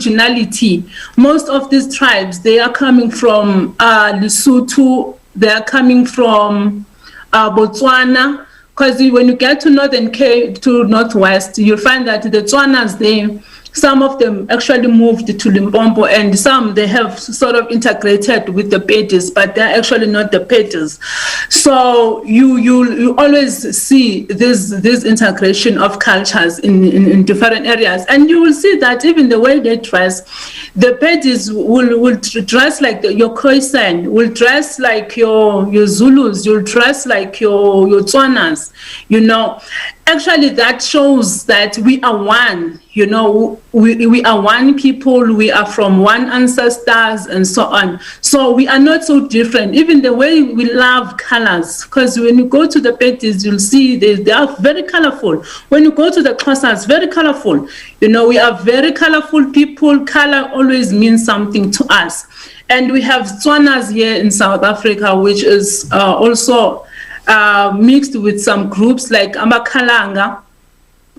originality. Most of these tribes, they are coming from Lesotho, they are coming from Botswana, because when you get to Northern Cape, to Northwest, you'll find that the Tswanas, some of them actually moved to Limpopo, and some they have sort of integrated with the Pedis, but they're actually not the Pedis. So you always see this integration of cultures in different areas, and you will see that even the way they dress, the Pedis will dress like your Khoisan, will dress like your Zulus, you'll dress like your Tswanas, Actually, that shows that we are one, we are one people, we are from one ancestors and so on. So we are not so different. Even the way we love colors, because when you go to the Pedis, you'll see they are very colorful. When you go to the Xhosas, very colorful. We are very colorful people. Color always means something to us. And we have Tswanas here in South Africa, which is also mixed with some groups like Amakalanga.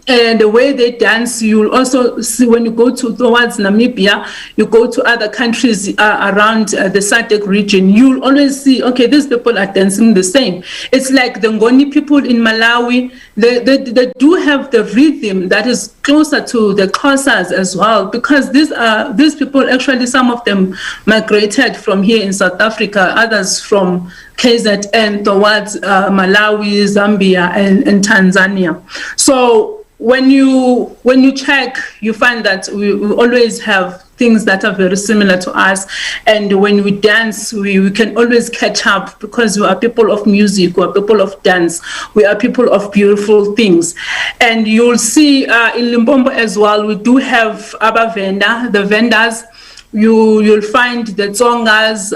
And the way they dance, you'll also see when you go towards Namibia, you go to other countries around the SADC region, you'll always see, okay, these people are dancing the same. It's like the Ngoni people in Malawi, they do have the rhythm that is closer to the Xhosas as well, because these people, actually, some of them migrated from here in South Africa, others from KZN towards Malawi, Zambia, and Tanzania. So when you check, you find that we always have things that are very similar to us, and when we dance, we can always catch up, because we are people of music, we are people of dance, we are people of beautiful things. And you'll see in Limpopo as well, we do have Abavenda, the vendors. You'll find the Tsongas,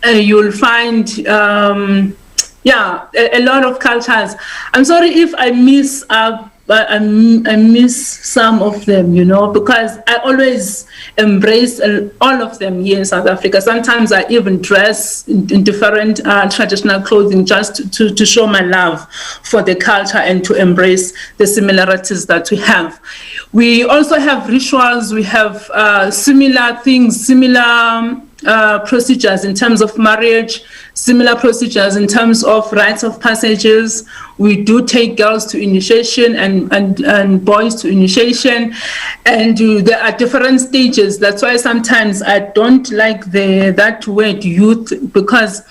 you'll find a lot of cultures. I'm sorry if I miss I miss some of them, because I always embrace all of them here in South Africa. Sometimes I even dress in different traditional clothing just to show my love for the culture and to embrace the similarities that we have. We also have rituals. We have similar things, similar procedures in terms of marriage, similar procedures in terms of rites of passages. We do take girls to initiation and boys to initiation, and there are different stages. That's why sometimes I don't like that word youth, because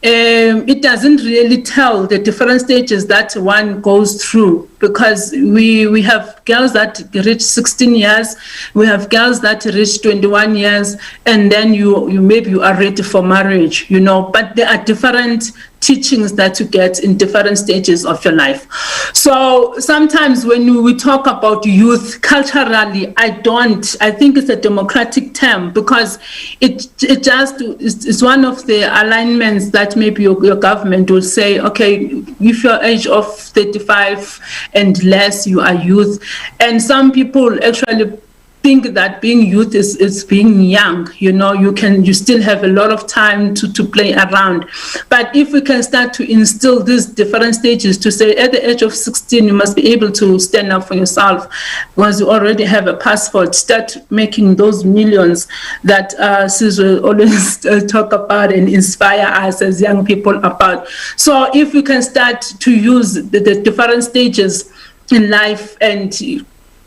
it doesn't really tell the different stages that one goes through, because we have girls that reach 16 years, we have girls that reach 21 years, and then you maybe you are ready for marriage, but there are different teachings that you get in different stages of your life. So sometimes when we talk about youth culturally, I think it's a democratic term, because it's one of the alignments that maybe your government will say, okay, if you're age of 35 and less, you are youth. And some people actually think that being youth is being young. You still have a lot of time to play around. But if we can start to instill these different stages, to say at the age of 16 you must be able to stand up for yourself because you already have a passport, start making those millions that Caesar always talk about and inspire us as young people about. So if we can start to use the different stages in life, and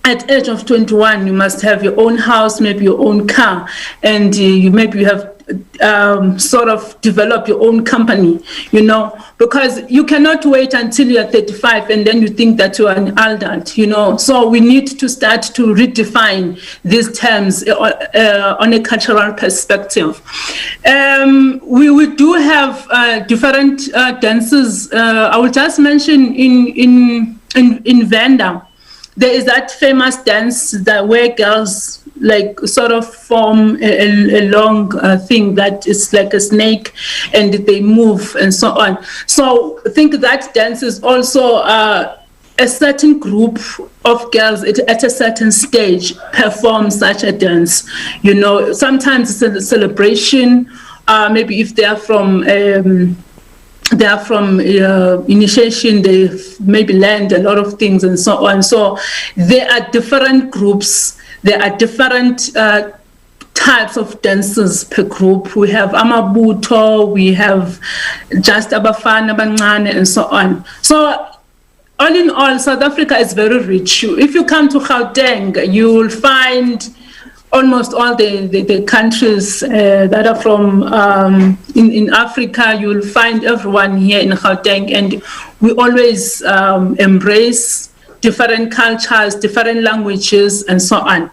at age of 21, you must have your own house, maybe your own car, and you have sort of develop your own company, because you cannot wait until you're 35 and then you think that you're an adult, So we need to start to redefine these terms on a cultural perspective. We do have different dances. I will just mention in Venda, there is that famous dance that where girls sort of form a long thing that is like a snake, and they move and so on. So I think that dance is also a certain group of girls at a certain stage perform such a dance. Sometimes it's a celebration. Maybe if they are from initiation, they maybe learned a lot of things and so on. So there are different groups there are different types of dances per group. We have amabuto, we have just abafana abancane, and so on. So all in all, South Africa is very rich. If you come to Gauteng, you will find almost all the countries that are from in Africa. You will find everyone here in Gauteng, and we always embrace different cultures, different languages, and so on.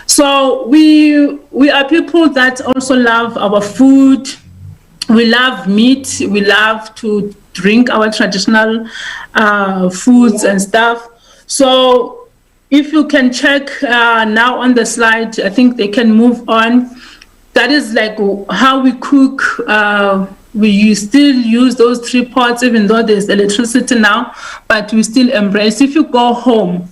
So we are people that also love our food. We love meat. We love to drink our traditional foods and stuff. So if you can check now on the slide, I think they can move on. That is like how we cook. We still use those 3 pots, even though there's electricity now, but we still embrace. If you go home,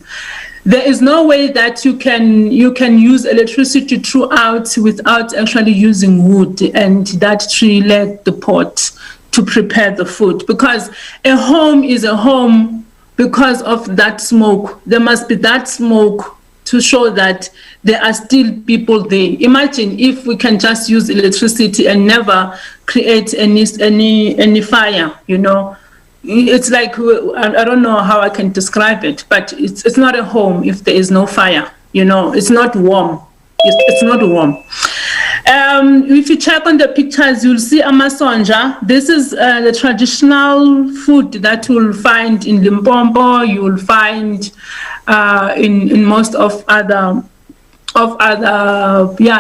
there is no way that you can use electricity throughout without actually using wood and that 3-leg pot to prepare the food, because a home is a home because of that smoke. There must be that smoke to show that there are still people there. Imagine if we can just use electricity and never create any fire, you know. It's like, I don't know how I can describe it, but it's not a home if there is no fire, you know. It's not warm. It's not warm. If you check on the pictures, you'll see amasonja. This is the traditional food that you'll find in Limpopo. You will find in most of other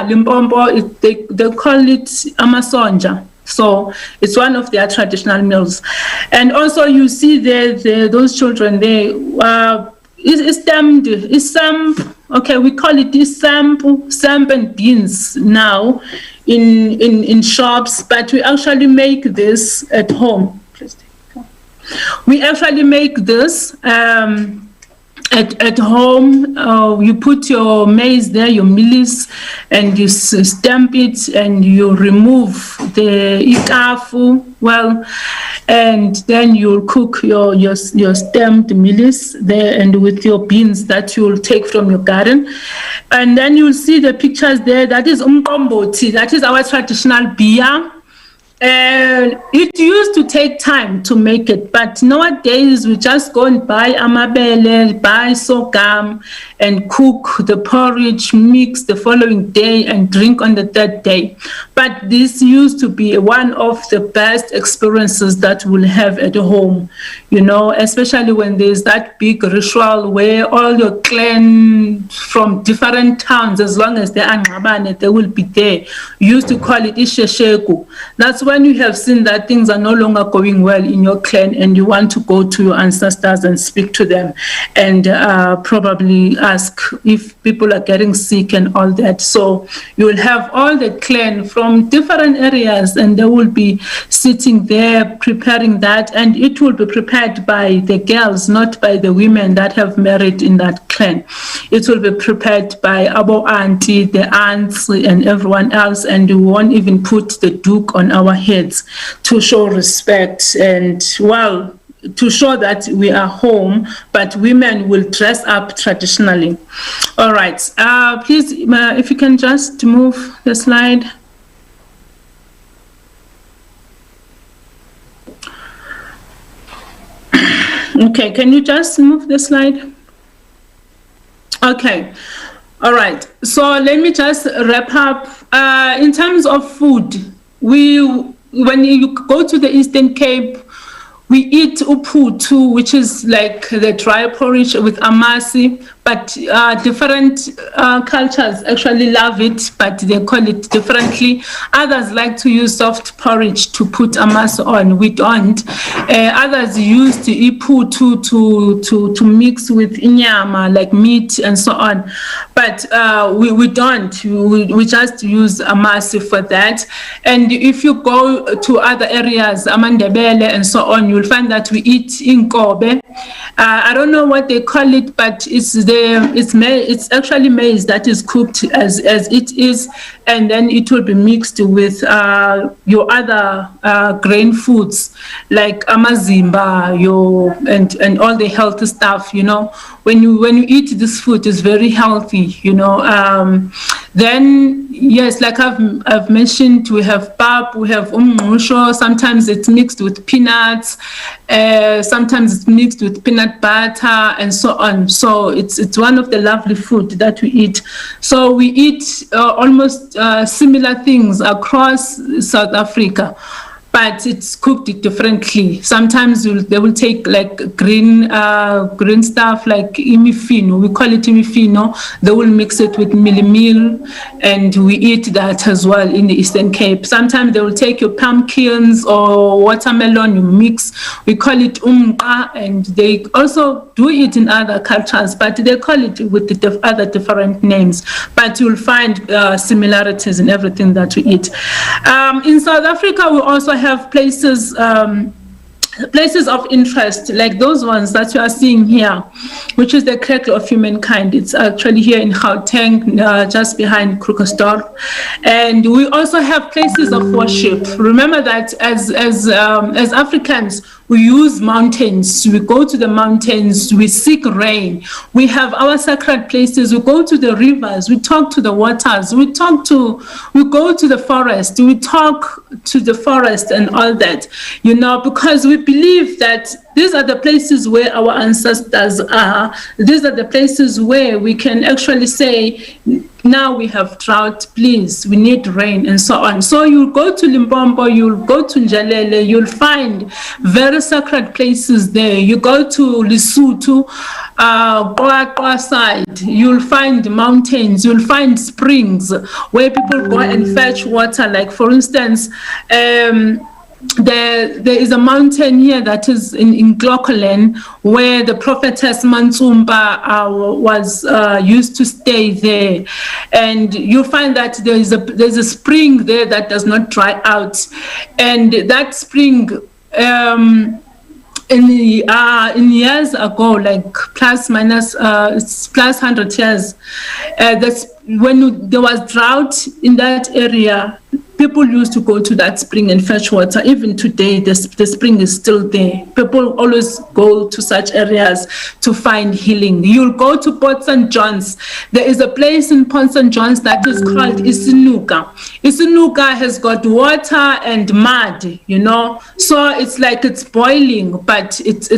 Limpopo. They call it amasonja. So it's one of their traditional meals. And also you see those children, they okay, we call it samp and beans now in shops, but we actually make this at home. We actually make this at home. You put your maize there, your mealies, and you stamp it, and you remove the ikafu, and then you'll cook your stamped mealies there, and with your beans that you'll take from your garden. And then you'll see the pictures there. That is umqombothi. That is our traditional beer. And it used to take time to make it, but nowadays we just go and buy amabele, buy sorghum, and cook the porridge, mix the following day, and drink on the 3rd day. But this used to be one of the best experiences that we'll have at home, you know, especially when there's that big ritual where all your clan from different towns, as long as they are Ngabane, they will be there. We used to call it Ishesheku. That's when you have seen that things are no longer going well in your clan, and you want to go to your ancestors and speak to them, and probably ask if people are getting sick and all that. So you will have all the clan from different areas, and they will be sitting there preparing that, and it will be prepared by the girls, not by the women that have married in that clan. It will be prepared by Abo Auntie, the aunts, and everyone else, and we won't even put the duke on our heads to show respect and, to show that we are home, but women will dress up traditionally. All right, please, if you can just move the slide. Okay, can you just move the slide? Okay, all right, so let me just wrap up. In terms of food, when you go to the Eastern Cape, we eat uputu, which is like the dry porridge with amasi, but different cultures actually love it, but they call it differently. Others like to use soft porridge to put amasi on. We don't. Others use the iputu to mix with inyama, like meat and so on. But we don't. We just use amasi for that. And if you go to other areas, Amandebele and so on, you will find that we eat inkobe. I don't know what they call it, but it's actually maize that is cooked as it is, and then it will be mixed with your other grain foods like amazimba, and all the healthy stuff. When you eat this food, it's very healthy. Then yes, like I've mentioned, we have pap, we have umngqusho. Sometimes it's mixed with peanuts, sometimes it's mixed with peanut butter, and so on. So it's one of the lovely food that we eat. So we eat almost similar things across South Africa, but it's cooked differently. Sometimes they will take like green stuff like imifino. We call it imifino. They will mix it with meal, and we eat that as well in the Eastern Cape. Sometimes they will take your pumpkins or watermelon, you mix. We call it umqa, and they also do it in other cultures, but they call it with the other different names. But you'll find similarities in everything that we eat. In South Africa, we also have places of interest, like those ones that you are seeing here, which is the Cradle of Humankind. It's actually here in Gauteng, just behind Krugersdorp. And we also have places of worship. Remember that as Africans, we use mountains. We go to the mountains. We seek rain. We have our sacred places. We go to the rivers. We talk to the waters. We go to the forest. We talk to the forest and all that, because we believe that these are the places where our ancestors are. These are the places where we can actually say, now we have drought, please, we need rain, and so on. So you'll go to Limpopo, you'll go to Njalele, you'll find very sacred places there. You go to Lesotho, Boa side, you'll find mountains, you'll find springs where people go and fetch water. Like, for instance, there is a mountain here that is in Clocolan, where the prophetess Mantsumba was used to stay there, and you find that there's a spring there that does not dry out, and that spring in years ago, like plus 100 years, that's when there was drought in that area. People used to go to that spring and fetch water. Even today, the spring is still there. People always go to such areas to find healing. You'll go to Port St. John's. There is a place in Port St. John's that is called Isinuka. Isinuka has got water and mud, So it's like it's boiling, but it's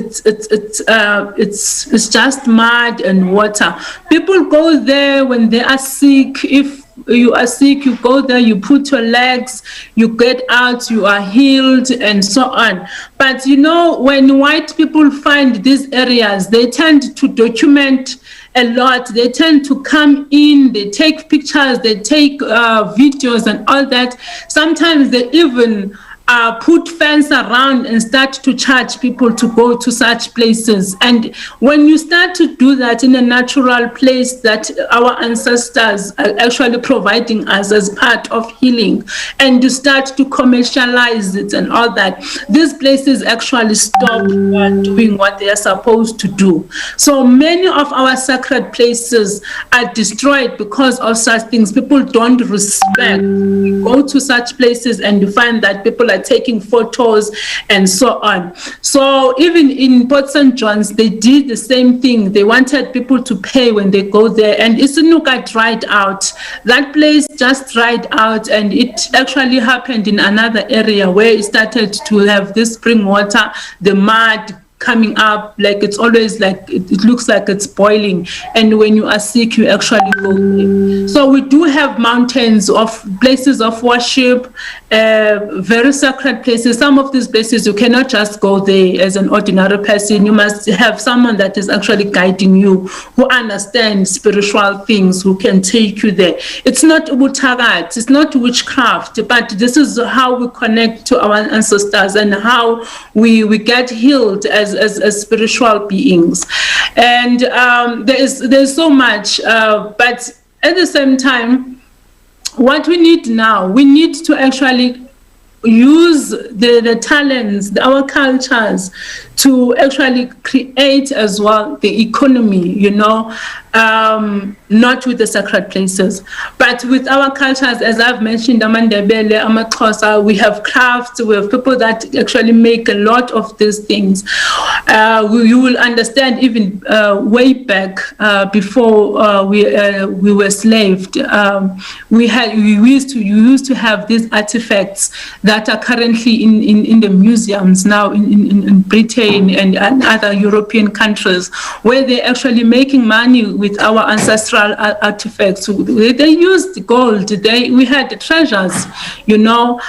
just mud and water. People go there when they are sick. If you are sick, you go there, you put your legs, you get out, you are healed, and so on. But when white people find these areas, they tend to document a lot. They tend to come in, they take pictures, they take videos and all that. Sometimes they even put fence around and start to charge people to go to such places. And when you start to do that in a natural place that our ancestors are actually providing us as part of healing, and you start to commercialize it and all that, these places actually stop doing what they are supposed to do. So many of our sacred places are destroyed because of such things. People don't respect. You go to such places and you find that people are taking photos and so on. So even in Port St. John's, they did the same thing. They wanted people to pay when they go there, and Isinuka dried out. That place just dried out, and it actually happened in another area where it started to have this spring water, the mud coming up, like it's always like it looks like it's boiling, and when you are sick you actually go there. So we do have mountains of places of worship, very sacred places. Some of these places you cannot just go there as an ordinary person. You must have someone that is actually guiding you, who understands spiritual things, who can take you there. It's not ubutagat, it's not witchcraft, but this is how we connect to our ancestors and how we get healed as spiritual beings. And there's so much, but at the same time, what we need now, we need to actually use the talents, our cultures, to actually create as well the economy, you know, not with the sacred places, but with our cultures. As I've mentioned, Amandebele, Amaxhosa, we have crafts, we have people that actually make a lot of these things. You will understand even way back before we were slaved, we used to have these artifacts that are currently in the museums now in Britain and other European countries, where they're actually making money with our ancestral artifacts. They used gold. We had treasures, you know.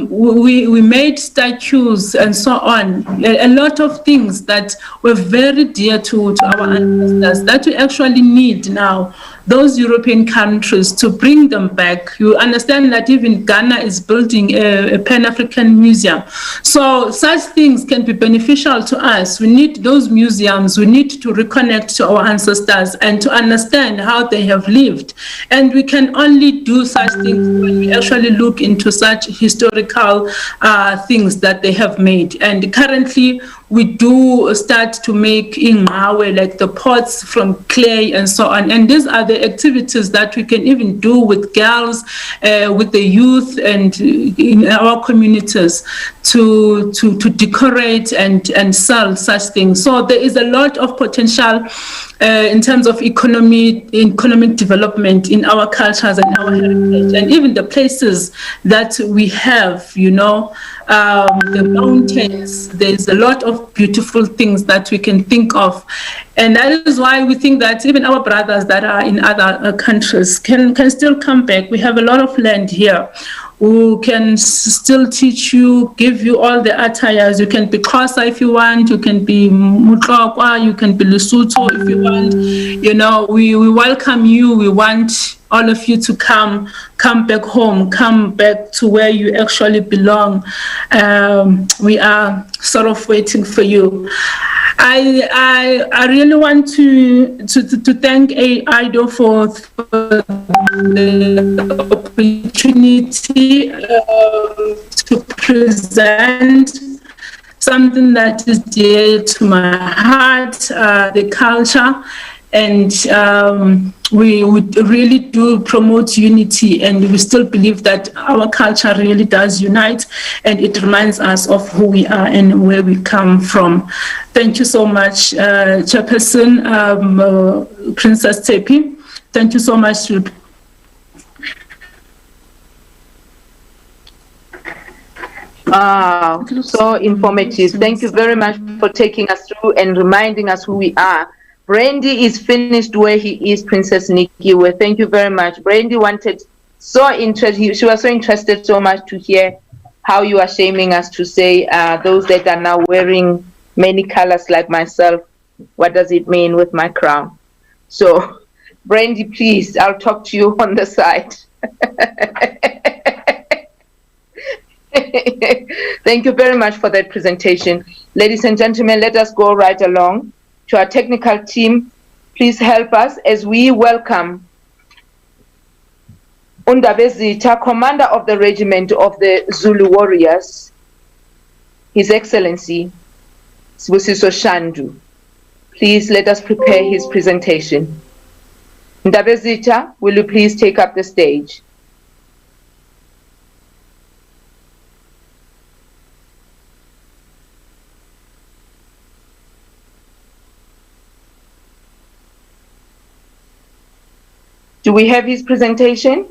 We made statues and so on. A lot of things that were very dear to our ancestors that we actually need now, those European countries, to bring them back. You understand that even Ghana is building a Pan-African museum. So such things can be beneficial to us. We need those museums. We need to reconnect to our ancestors and to understand how they have lived. And we can only do such things when we actually look into such historical things that they have made. And currently, we do start to make ingqawe, like the pots from clay and so on. And these are the activities that we can even do with girls, with the youth, and in our communities to decorate and sell such things. So there is a lot of potential in terms of economic development in our cultures and our heritage, and even the places that we have, you know, the mountains. There's a lot of beautiful things that we can think of. And that is why we think that even our brothers that are in other countries can still come back. We have a lot of land here who can still teach you, give you all the attires. You can be Xhosa if you want, you can be Mutlokwa, you can be Lesotho if you want. You know, we welcome you. We want all of you to come back home, come back to where you actually belong. We are sort of waiting for you. I really want to thank Aido for the opportunity to present something that is dear to my heart, the culture. And we would really do promote unity, and we still believe that our culture really does unite, and it reminds us of who we are and where we come from. Thank you so much, Chairperson, Princess Tepi. Thank you so much. So informative. Thank you very much for taking us through and reminding us who we are. Brandy is finished where he is, Princess Nikki. Well, thank you very much. Brandy wanted she was so interested so much to hear how you are shaming us to say those that are now wearing many colors like myself, what does it mean with my crown? So, Brandy, please, I'll talk to you on the side. Thank you very much for that presentation. Ladies and gentlemen, let us go right along to our technical team. Please help us as we welcome Undabezitha, Commander of the Regiment of the Zulu Warriors, His Excellency Sibusiso Shandu. Please let us prepare his presentation. Ndabezitha, will you please take up the stage? Do we have his presentation?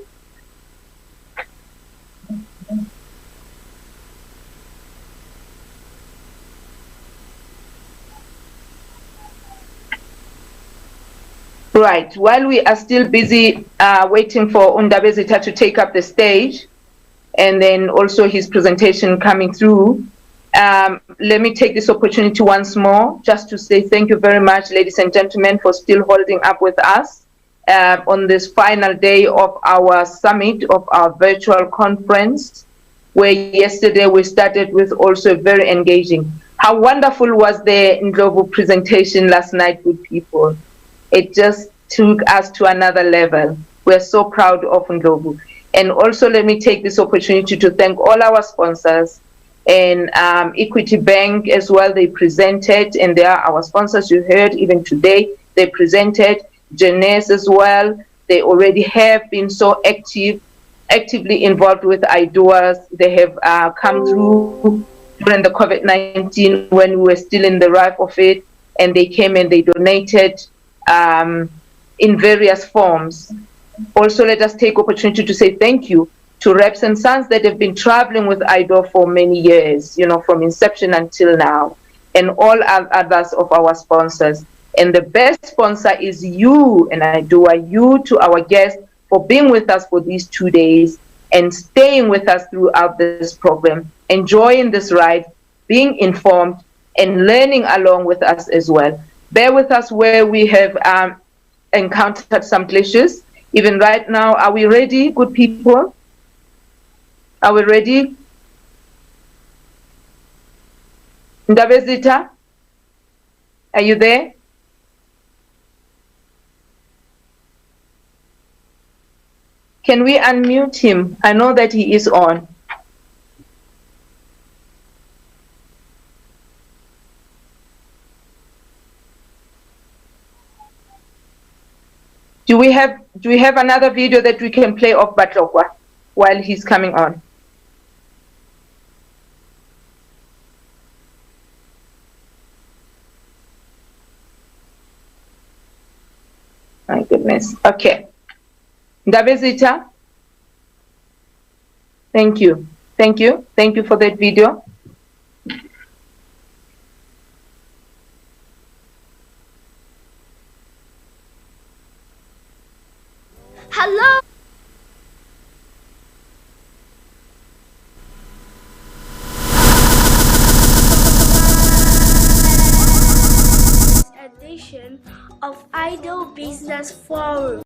Right, while we are still busy waiting for Undabezitha to take up the stage, and then also his presentation coming through, let me take this opportunity once more just to say thank you very much, ladies and gentlemen, for still holding up with us on this final day of our summit, of our virtual conference, where yesterday we started with also very engaging. How wonderful was the Ndlovu presentation last night, good people. It just took us to another level. We're so proud of Ndlovu. And also let me take this opportunity to thank all our sponsors, and Equity Bank as well. They presented, and they are our sponsors. You heard even today they presented. Janice as well. They already have been so actively involved with Aido. They have come through during the COVID-19 when we were still in the ripe of it, and they came and they donated in various forms. Also, let us take opportunity to say thank you to Reps and Sons that have been traveling with Aido for many years, from inception until now, and all others of our sponsors. And the best sponsor is you, and Aido, you to our guests for being with us for these 2 days and staying with us throughout this program, enjoying this ride, being informed, and learning along with us as well. Bear with us where we have encountered some glitches. Even right now, are we ready, good people? Are we ready? Ndabezita, are you there? Can we unmute him? I know that he is on. Do we have another video that we can play of Batlokwa while he's coming on? My goodness. Okay. Ndabezita. Thank you. Thank you. Thank you for that video. Hello. Edition of Aido Business Forum.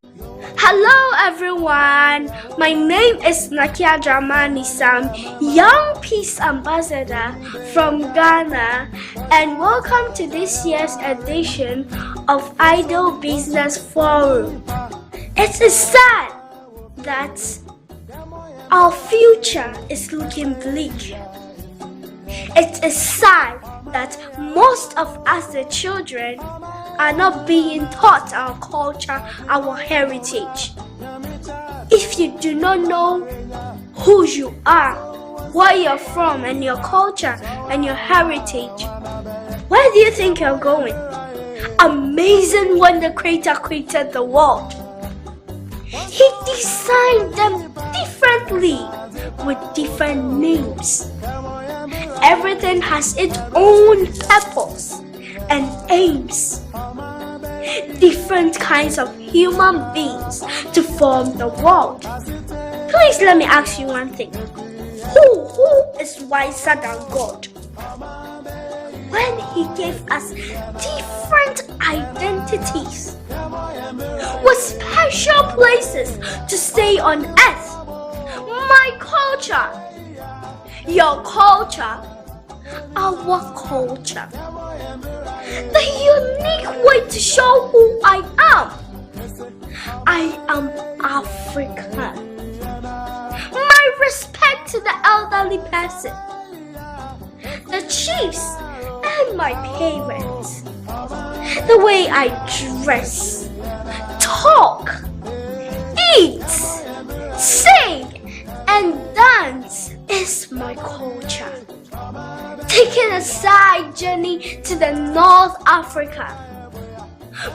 Hello everyone, my name is Nakia Dramani Sam, Young Peace Ambassador from Ghana, and welcome to this year's edition of Aido Business Forum. It is sad that our future is looking bleak. It is sad that most of us, the children, are not being taught our culture, our heritage. If you do not know who you are, where you're from, and your culture and your heritage, where do you think you're going? Amazing when the Creator created the world. He designed them differently with different names. Everything has its own purpose and aims. Different kinds of human beings to form the world. Please let me ask you one thing. Who is wiser than God? When He gave us different identities with special places to stay on earth. My culture, your culture, our culture. The unique way to show who I am. I am African. My respect to the elderly person, the chiefs, and my parents. The way I dress, talk, eat, sing, and dance is my culture. Taking a side journey to the North Africa.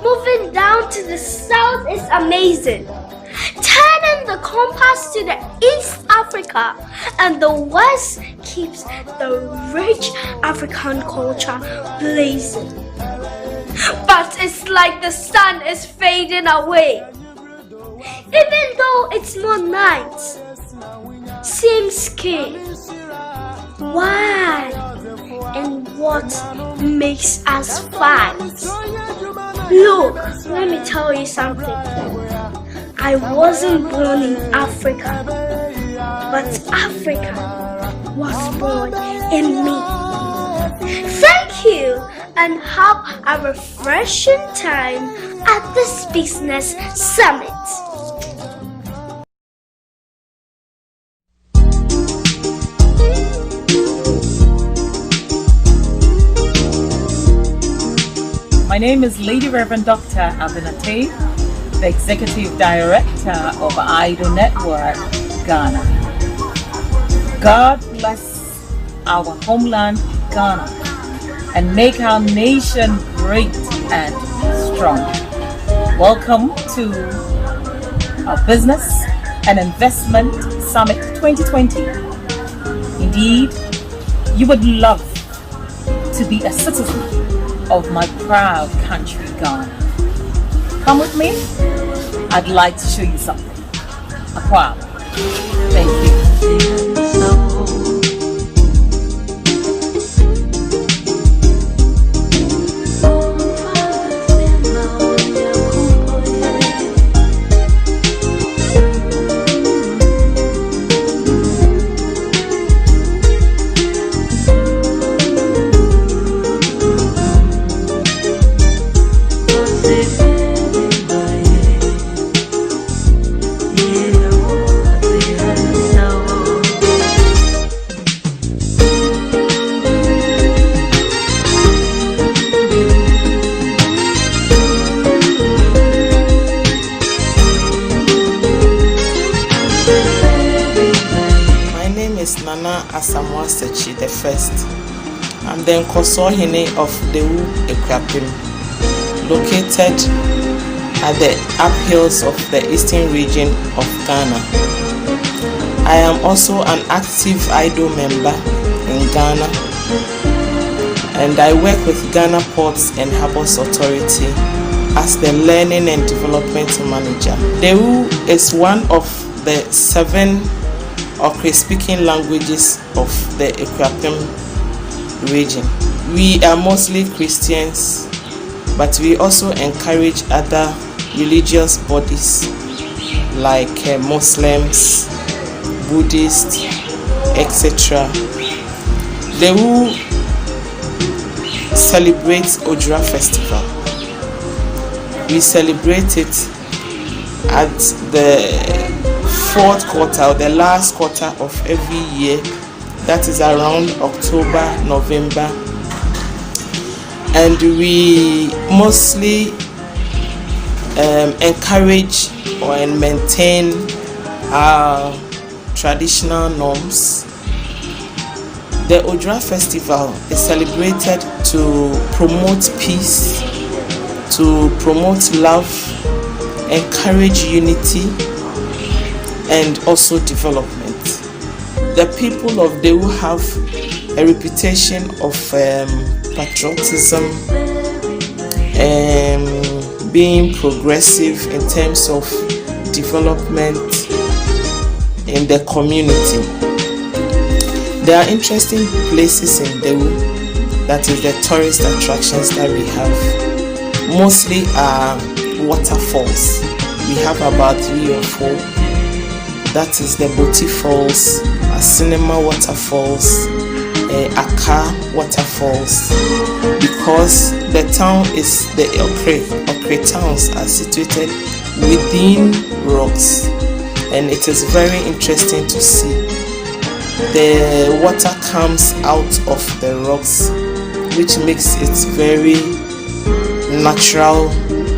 Moving down to the south is amazing. Turning the compass to the East Africa and the west keeps the rich African culture blazing. But it's like the sun is fading away. Even though it's more night, seems scared. Why? And what makes us fight? Look, let me tell you something. I wasn't born in Africa, but Africa was born in me. Thank you, and have a refreshing time at this business summit. My name is Lady Reverend Dr. Abinate, the Executive Director of Aido Network, Ghana. God bless our homeland, Ghana, and make our nation great and strong. Welcome to our Business and Investment Summit 2020. Indeed, you would love to be a citizen of my proud country, Ghana. Come with me. I'd like to show you something. Aqua. Thank you. Asamoah the first. I'm the Nkosohene of Dewu Ekrapim, located at the uphills of the eastern region of Ghana. I am also an active Aido member in Ghana, and I work with Ghana Ports and Harbours Authority as the Learning and Development Manager. Dewu is one of the 7 Okre-speaking languages of the Ekrapim region. We are mostly Christians, but we also encourage other religious bodies like Muslims, Buddhists, etc. Dewu celebrates Ojra Festival. We celebrate it at the 4th quarter or the last quarter of every year, that is around October, November, and we mostly encourage and maintain our traditional norms. The Ojra Festival is celebrated to promote peace, to promote love, encourage unity, and also development. The people of Dewu have a reputation of patriotism and being progressive in terms of development in the community. There are interesting places in Dewu, that is the tourist attractions that we have. Mostly are waterfalls. We have about 3 or 4. That is the Boti Falls, Cinema Waterfalls, Aka Waterfalls. Because the town is the Okre towns are situated within rocks, and it is very interesting to see. The water comes out of the rocks, which makes it very natural,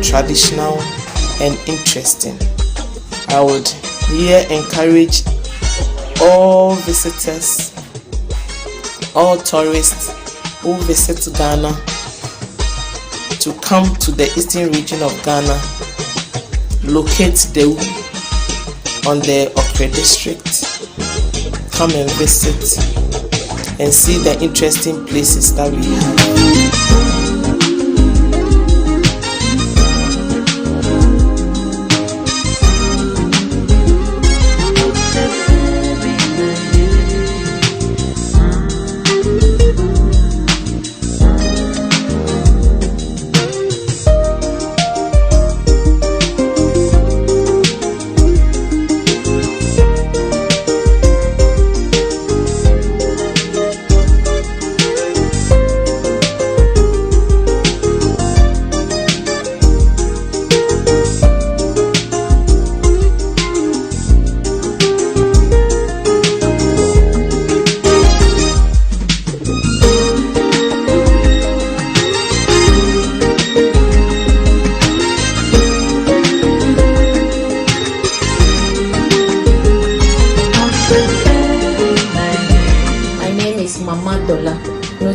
traditional, and interesting. I would here encourage all visitors, all tourists who visit Ghana to come to the eastern region of Ghana, locate Dewu on the Okre district, come and visit and see the interesting places that we have.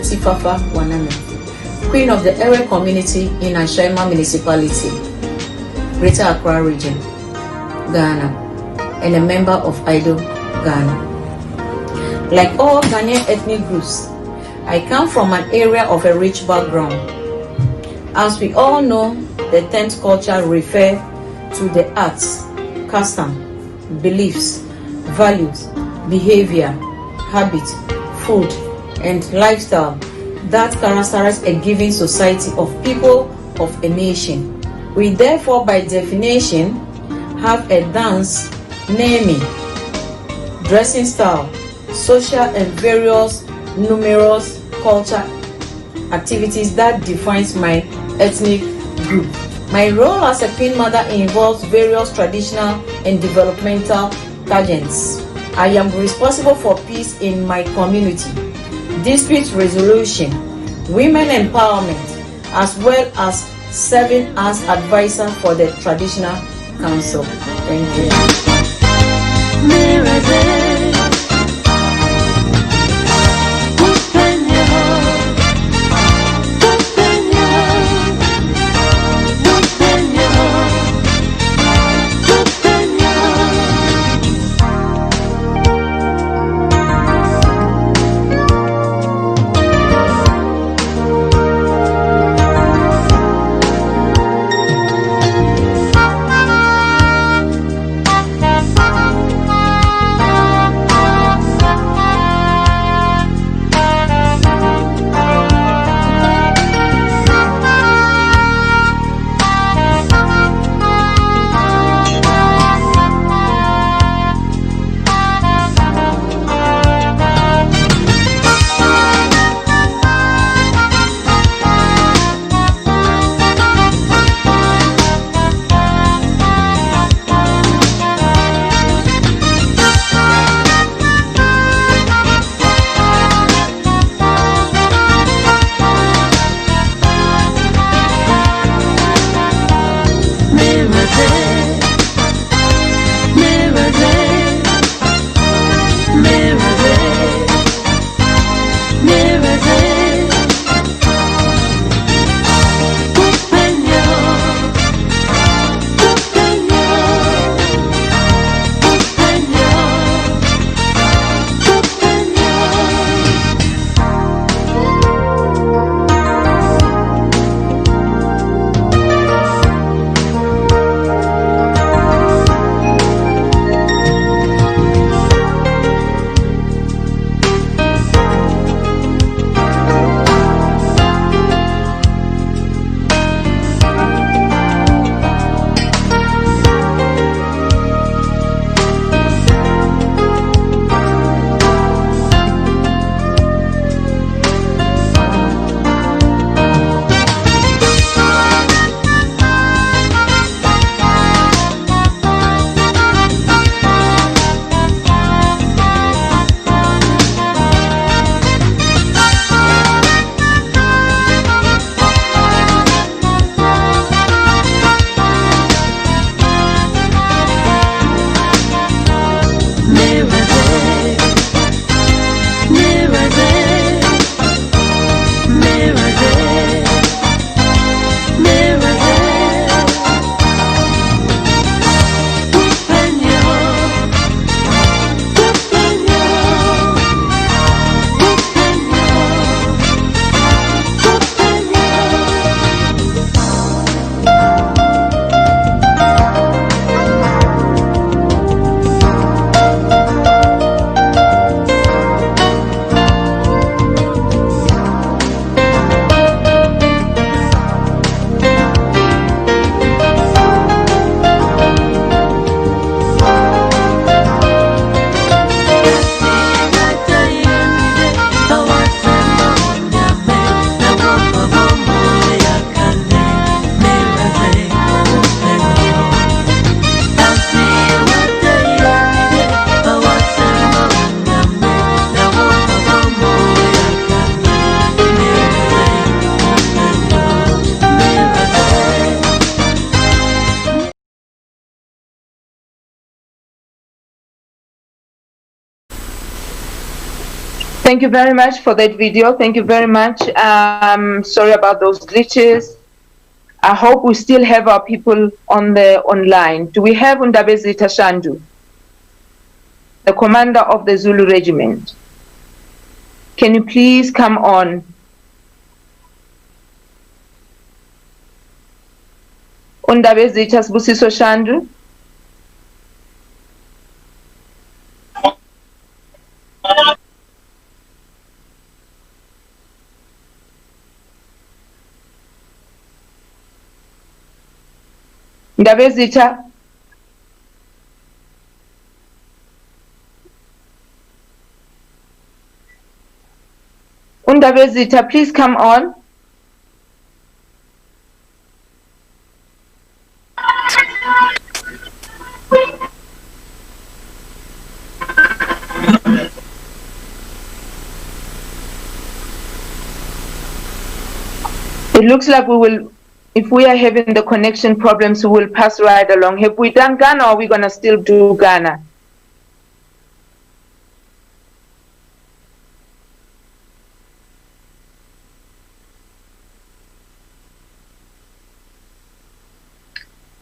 Ashanti Fafa Waname, Queen of the Ewe community in Ashaima Municipality, Greater Accra Region, Ghana, and a member of Aido, Ghana. Like all Ghanaian ethnic groups, I come from an area of a rich background. As we all know, the tent culture refers to the arts, custom, beliefs, values, behavior, habit, food, and lifestyle that characterize a given society of people of a nation. We therefore, by definition, have a dance, naming, dressing style, social and various numerous culture activities that defines my ethnic group. My role as a queen mother involves various traditional and developmental pageants. I am responsible for peace in my community, dispute resolution, women empowerment, as well as serving as advisor for the traditional council. Thank you. Thank you very much for that video. Thank you very much. Sorry about those glitches. I hope we still have our people on the online. Do we have Undabezitha Shandu, the commander of the Zulu regiment? Can you please come on? Undabezitha Sibusiso Shandu. Ndabezitha. Undabezitha, please come on. It looks like we will, if we are having the connection problems, we will pass right along. Have we done Ghana or are we going to still do Ghana?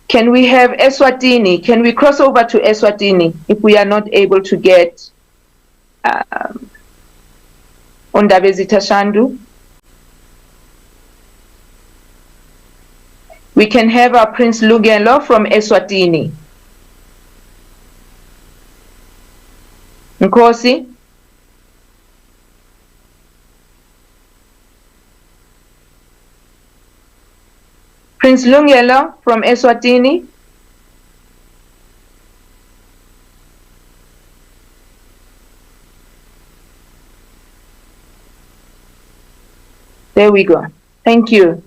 Can we have Eswatini? Can we cross over to Eswatini if we are not able to get Undabezitha Shandu? We can have our Prince Lugelo from Eswatini. Nkosi? Prince Lungelo from Eswatini. There we go. Thank you.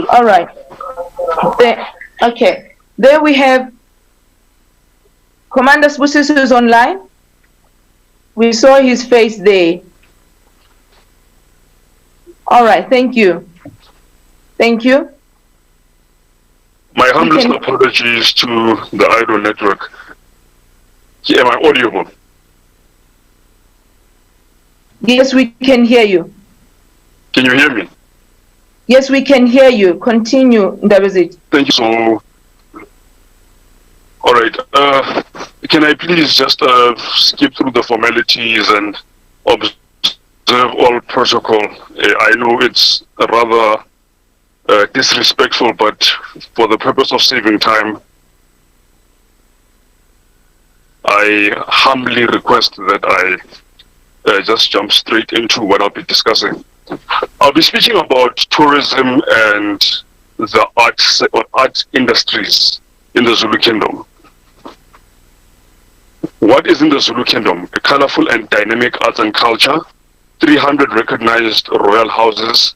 All right. Okay. There we have Commander Sbusiso is online. We saw his face there. All right. Thank you. Thank you. My humblest apologies to the Aido network. Am I audible? Yes, we can hear you. Can you hear me? Yes, we can hear you. Continue, Ndabezitha. Thank you. So, all right. Can I please just skip through the formalities and observe all protocol? I know it's rather disrespectful, but for the purpose of saving time, I humbly request that I just jump straight into what I'll be discussing. I'll be speaking about tourism and the art industries in the Zulu Kingdom. What is in the Zulu Kingdom? A colorful and dynamic arts and culture, 300 recognized royal houses,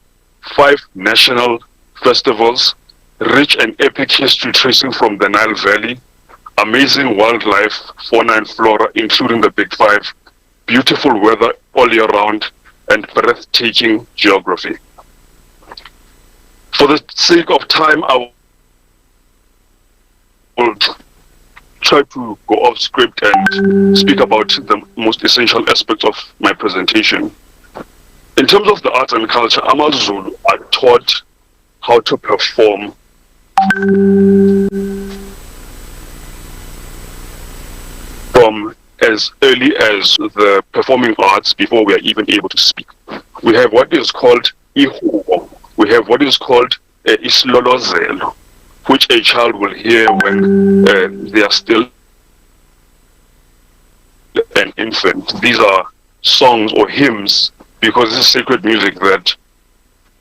5 national festivals, rich and epic history tracing from the Nile Valley, amazing wildlife, fauna and flora, including the Big Five, beautiful weather all year round, and breathtaking geography. For the sake of time, I will try to go off script and speak about the most essential aspects of my presentation. In terms of the arts and culture, AmaZulu are taught how to perform from as early as the performing arts before we are even able to speak. We have what is called ihubo. We have what is called islolozelo, which a child will hear when they are still an infant. These are songs or hymns, because this is sacred music that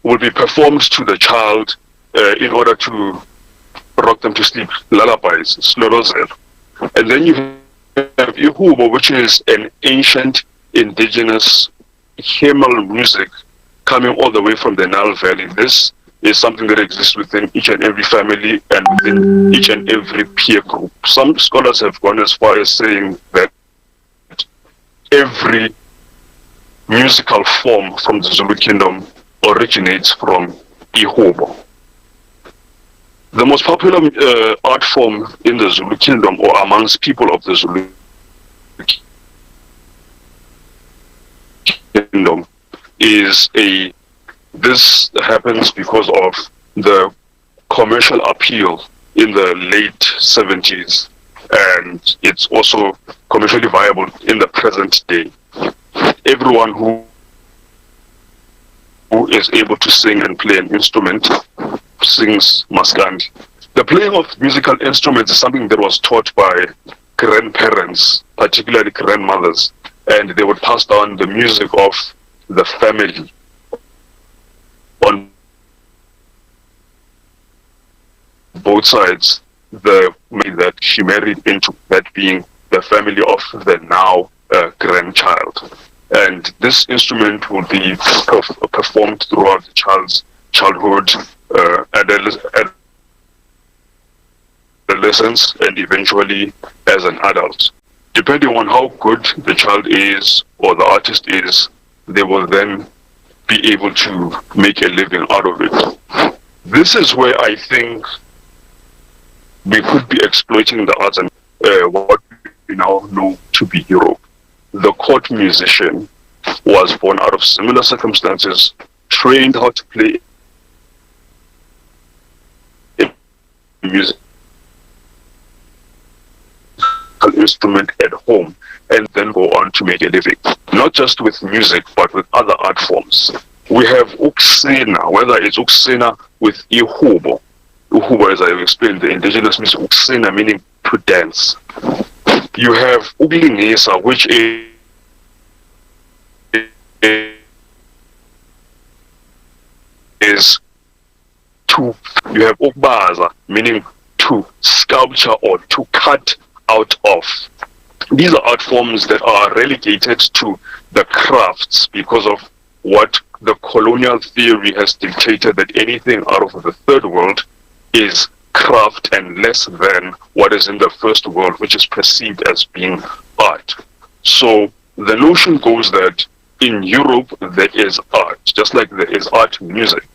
will be performed to the child in order to rock them to sleep. Lullabies, slorozelo. And then you have ihubo, which is an ancient indigenous hymnal music coming all the way from the Nile Valley. This is something that exists within each and every family and within each and every peer group. Some scholars have gone as far as saying that every musical form from the Zulu Kingdom originates from ihubo. The most popular art form in the Zulu Kingdom, or amongst people of the Zulu Kingdom, this happens because of the commercial appeal in the late 70s, and it's also commercially viable in the present day. Everyone who is able to sing and play an instrument sings maskandi. The playing of musical instruments is something that was taught by grandparents, particularly grandmothers, and they would pass down the music of the family on both sides. The man that she married into, that being the family of the now grandchild. And this instrument will be performed throughout the child's childhood, adolescence, and eventually as an adult. Depending on how good the child is or the artist is, they will then be able to make a living out of it. This is where I think we could be exploiting the arts and what we now know to be Europe. The court musician was born out of similar circumstances, trained how to play music instrument at home and then go on to make a living, not just with music but with other art forms. We have ukusina, whether it's ukusina with ihubo. Uhubo, as I explained, the indigenous means ukusina, meaning to dance. You have ukulingisa, which is to, you have ukubaza, meaning to sculpture or to cut out of. These are art forms that are relegated to the crafts because of what the colonial theory has dictated, that anything out of the third world is craft and less than what is in the first world, which is perceived as being art. So the notion goes that in Europe there is art, just like there is art music,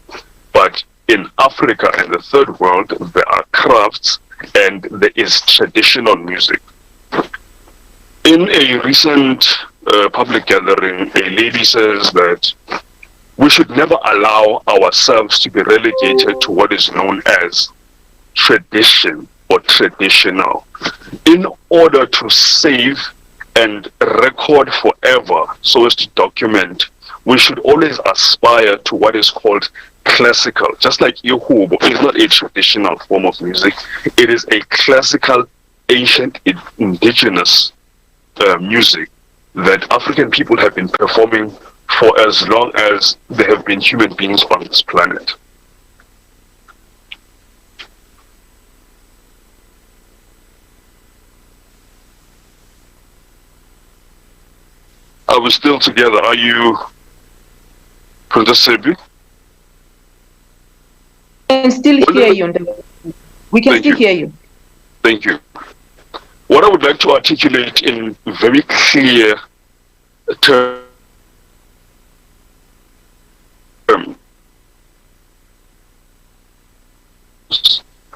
but in Africa and the third world there are crafts and there is traditional music. In a recent public gathering, a lady says that we should never allow ourselves to be relegated to what is known as tradition or traditional. In order to save and record forever, so as to document, we should always aspire to what is called classical. Just like ihubo is not a traditional form of music, it is a classical, ancient, indigenous music that African people have been performing for as long as there have been human beings on this planet. Are we still together? Are you Princess Sebi? We can still hear you. We can still hear you. Thank you. What I would like to articulate in very clear terms,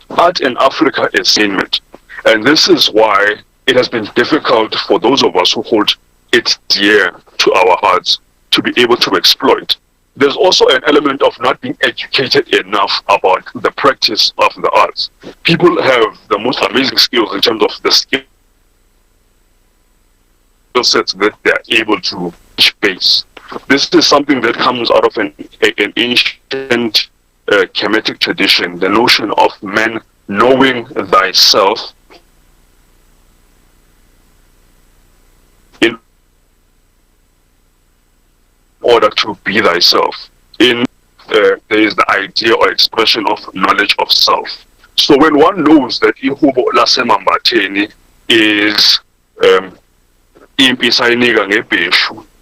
art in Africa is entertainment. And this is why it has been difficult for those of us who hold it dear to our hearts to be able to exploit. There's also an element of not being educated enough about the practice of the arts. People have the most amazing skills in terms of the skill sets that they're able to base. This is something that comes out of an ancient Kemetic tradition, the notion of man knowing thyself in order to be thyself. There is the idea or expression of knowledge of self. So when one knows that ihubo lasemambatheni is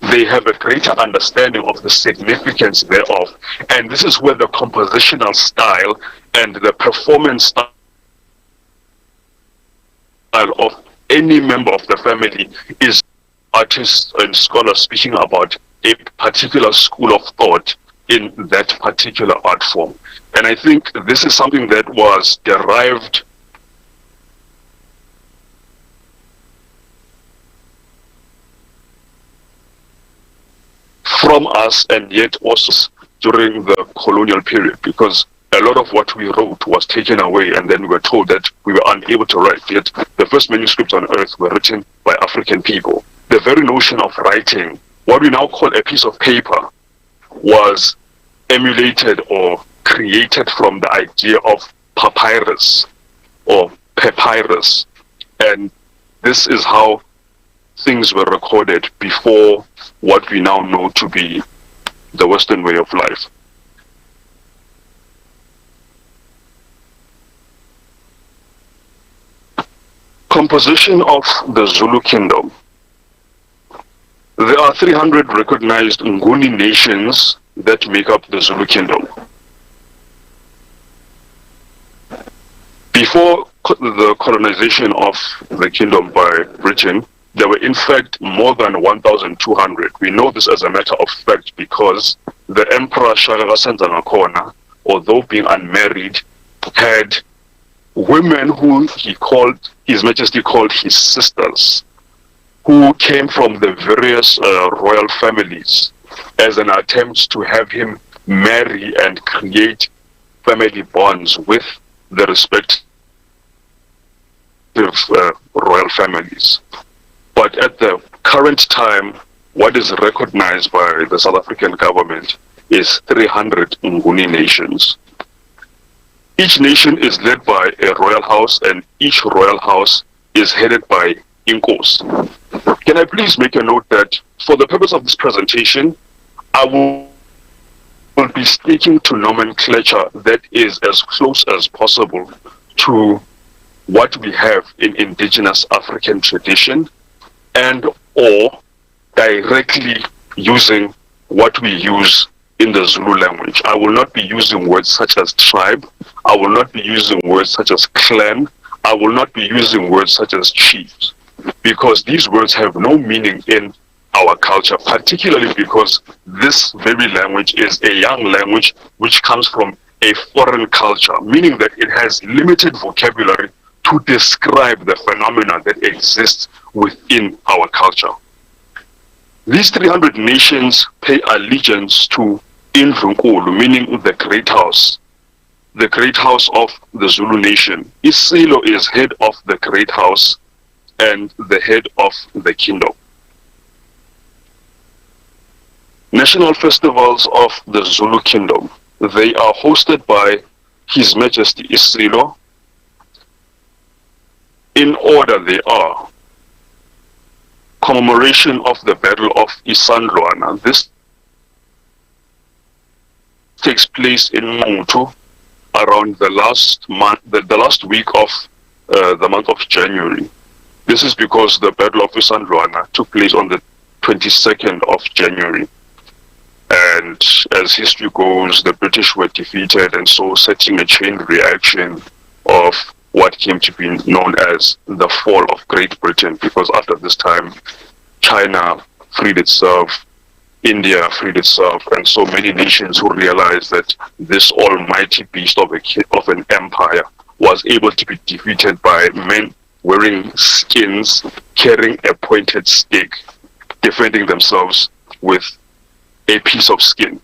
they have a greater understanding of the significance thereof. And this is where the compositional style and the performance style of any member of the family is artists and scholars speaking about a particular school of thought in that particular art form. And I think this is something that was derived from us, and yet also during the colonial period, because a lot of what we wrote was taken away, and then we were told that we were unable to write. Yet the first manuscripts on earth were written by African people. The very notion of writing, what we now call a piece of paper, was emulated or created from the idea of papyrus or papyrus. And this is how things were recorded before what we now know to be the Western way of life. Composition of the Zulu Kingdom. There are 300 recognized Nguni nations that make up the Zulu Kingdom. Before the colonization of the kingdom by Britain, there were in fact more than 1,200. We know this as a matter of fact because the Emperor Shaka Senzangakona, although being unmarried, had women who His Majesty called his sisters, who came from the various royal families as an attempt to have him marry and create family bonds with the respective royal families. But at the current time, what is recognized by the South African government is 300 Nguni nations. Each nation is led by a royal house, and each royal house is headed by Inkos. Can I please make a note that for the purpose of this presentation, I will be speaking to nomenclature that is as close as possible to what we have in indigenous African tradition, and or directly using what we use in the Zulu language. I will not be using words such as tribe. I will not be using words such as clan. I will not be using words such as chiefs, because these words have no meaning in our culture, particularly because this very language is a young language which comes from a foreign culture, meaning that it has limited vocabulary to describe the phenomena that exists within our culture. These 300 nations pay allegiance to Indlunkulu, meaning the great house of the Zulu nation. Isilo is head of the great house and the head of the kingdom. National festivals of the Zulu kingdom. They are hosted by His Majesty Isilo. In order they are: commemoration of the Battle of Isandlwana. This takes place in Muthu around the last month, the last week of the month of January. This is because the Battle of Isandlwana took place on the 22nd of January. And as history goes, the British were defeated, and so setting a chain reaction of what came to be known as the fall of Great Britain, because after this time, China freed itself, India freed itself, and so many nations who realized that this almighty beast of an empire was able to be defeated by men wearing skins, carrying a pointed stick, defending themselves with a piece of skin.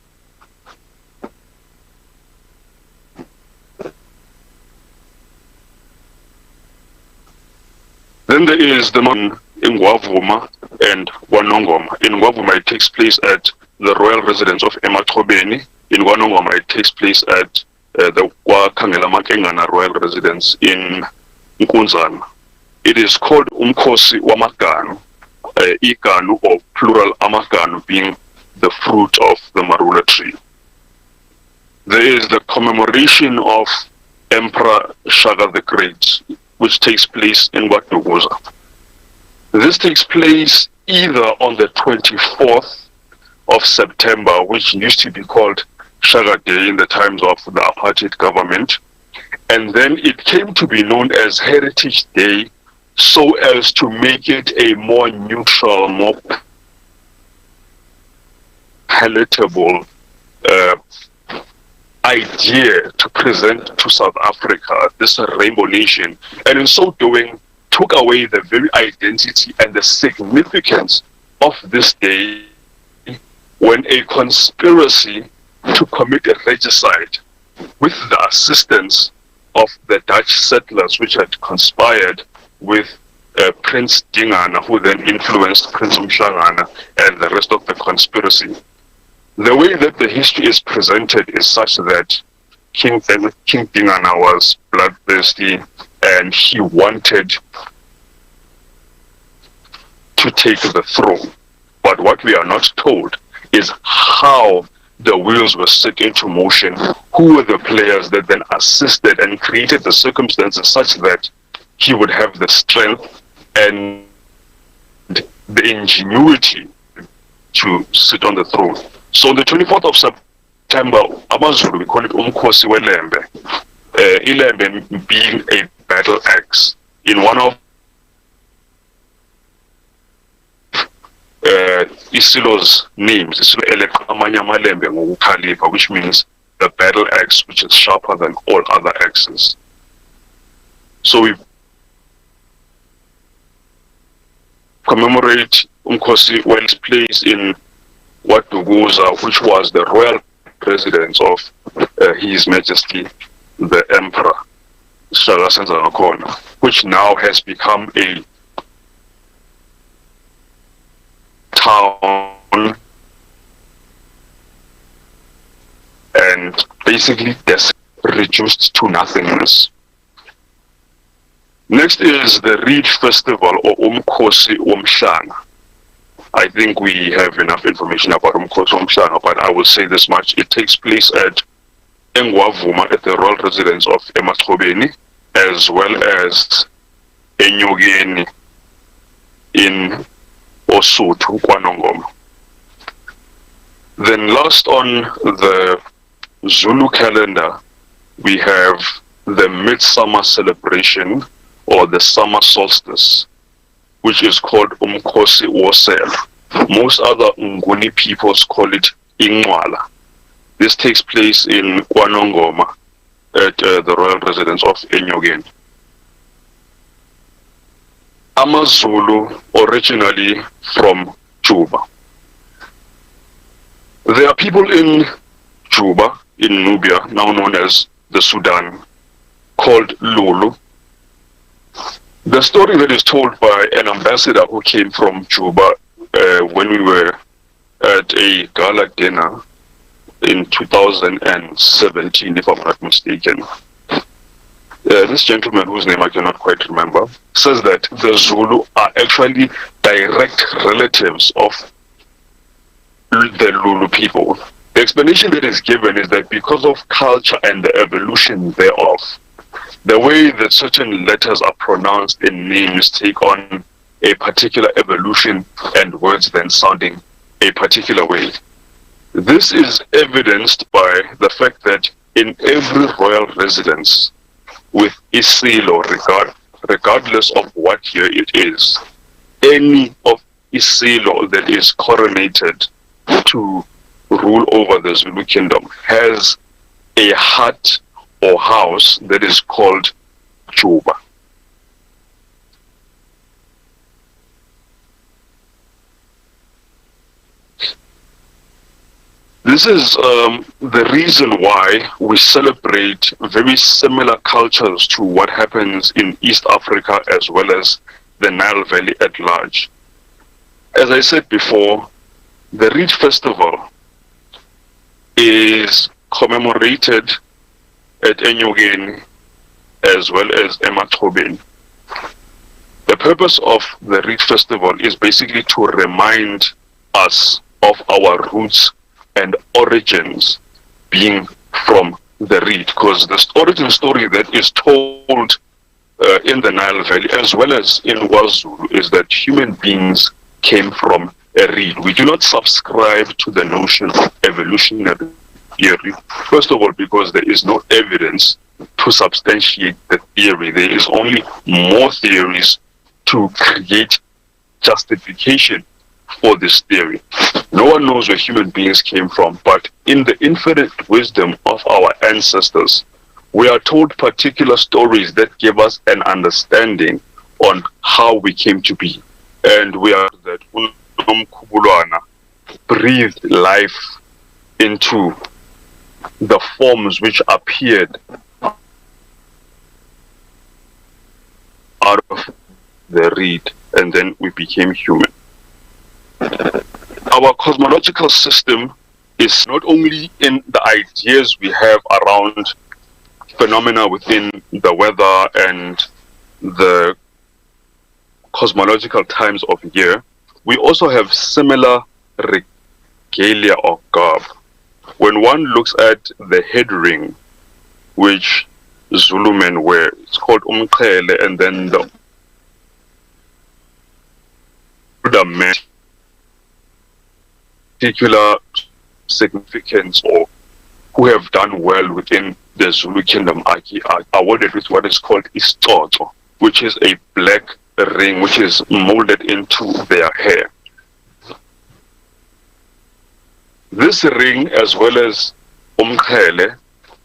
Then there is the man in Ngwavuma and Wanongoma. In Ngwavuma, it takes place at the royal residence of Emathobeni. In Wanongoma, it takes place at the Wakangela Makengana royal residence in Nkunzana. It is called Umkosi Wamaganu, Iganu, or plural Amaganu, being the fruit of the marula tree. There is the commemoration of Emperor Shaka the Great, which takes place in Watuguza. This takes place either on the 24th of September, which used to be called Shaka Day in the times of the apartheid government, and then it came to be known as Heritage Day so as to make it a more neutral, more palatable idea to present to South Africa, this rainbow nation, and in so doing took away the very identity and the significance of this day, when a conspiracy to commit a regicide with the assistance of the Dutch settlers, which had conspired with Prince Dingana, who then influenced Prince Mshangana and the rest of the conspiracy. The way that the history is presented is such that King Dingana was bloodthirsty and he wanted to take the throne. But what we are not told is how the wheels were set into motion, who were the players that then assisted and created the circumstances such that he would have the strength and the ingenuity to sit on the throne. So on the 24th of September, AmaZulu, we call it Umkosi Welembe. Ilembe being a battle axe. In one of Isilo's names, which means the battle axe, which is sharper than all other axes. So we commemorate Umkosi when it's placed in Watuguza, which was the royal residence of His Majesty the Emperor Shaka Senzangakhona, which now has become a town and basically reduced to nothingness. Next is the Reed Festival, or Umkosi Umshana. I think we have enough information about Umkosi Umshana, but I will say this much. It takes place at Ngwavuma at the royal residence of Emathobeni, as well as Enyogeni in Osuthu, Kwanongoma. Then last on the Zulu calendar, we have the midsummer celebration, or the summer solstice, which is called Umkosi Wosela. Most other Nguni peoples call it Ingwala. This takes place in Kwanongoma at the royal residence of Enyogeni. AmaZulu, originally from Juba. There are people in Juba, in Nubia, now known as the Sudan, called Lulu. The story that is told by an ambassador who came from Juba when we were at a gala dinner in 2017, if I'm not mistaken. This gentleman, whose name I cannot quite remember, says that the Zulu are actually direct relatives of the Lulu people. The explanation that is given is that because of culture and the evolution thereof, the way that certain letters are pronounced in names take on a particular evolution and words then sounding a particular way. This is evidenced by the fact that in every royal residence with Isilo, regardless of what year it is, any of Isilo that is coronated to rule over the Zulu kingdom has a hut or house that is called Juba. This is the reason why we celebrate very similar cultures to what happens in East Africa as well as the Nile Valley at large. As I said before, the Reed Festival is commemorated at Enyogeni as well as Ematobeni. The purpose of the Reed Festival is basically to remind us of our roots and origins being from the Reed, because the origin story that is told in the Nile Valley as well as in KwaZulu is that human beings came from a reed. We do not subscribe to the notion of evolutionary theory, first of all because there is no evidence to substantiate the theory. There is only more theories to create justification for this theory. No one knows where human beings came from, but in the infinite wisdom of our ancestors, we are told particular stories that give us an understanding on how we came to be. And we are that uNomkhubulwana breathed life into the forms which appeared out of the reed, and then we became human. Our cosmological system is not only in the ideas we have around phenomena within the weather and the cosmological times of year, we also have similar regalia or garb. When one looks at the head ring, which Zulu men wear, it's called umqhele, and then the men particular significance or who have done well within the Zulu kingdom are awarded with what is called istoto, which is a black ring which is molded into their hair. This ring as well as umqhele